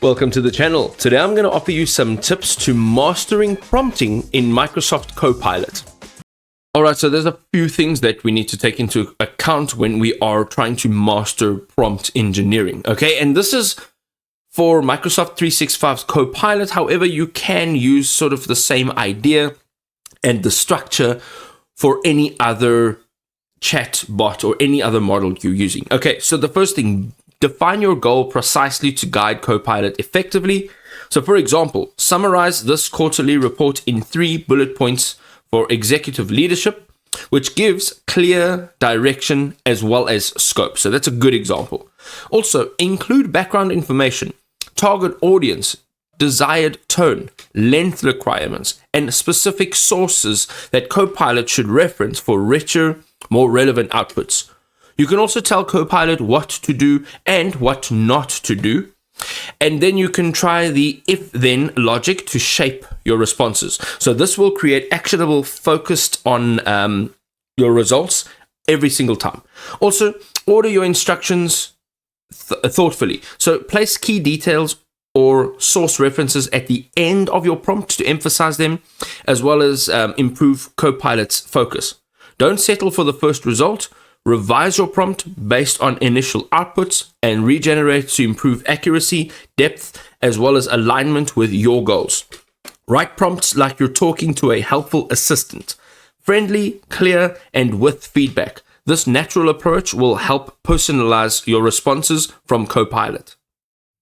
Welcome to the channel. Today I'm going to offer you some tips to mastering prompting in Microsoft Copilot. Alright, so there's a few things that we need to take into account when we are trying to master prompt engineering. Okay, and this is for Microsoft 365's Copilot. However, you can use sort of the same idea and the structure for any other chat bot or any other model you're using. Okay, so the first thing, define your goal precisely to guide Copilot effectively. So for example, summarize this quarterly report in 3 bullet points for executive leadership, which gives clear direction as well as scope. So that's a good example. Also, include background information, target audience, desired tone, length requirements, and specific sources that Copilot should reference for richer, more relevant outputs. You can also tell Copilot what to do and what not to do. And then you can try the if-then logic to shape your responses. So this will create actionable, focused on your results every single time. Also, order your instructions thoughtfully. So place key details or source references at the end of your prompt to emphasize them, as well as improve Copilot's focus. Don't settle for the first result. Revise your prompt based on initial outputs and regenerate to improve accuracy, depth, as well as alignment with your goals. Write prompts like you're talking to a helpful assistant, friendly, clear, and with feedback. This natural approach will help personalize your responses from Copilot.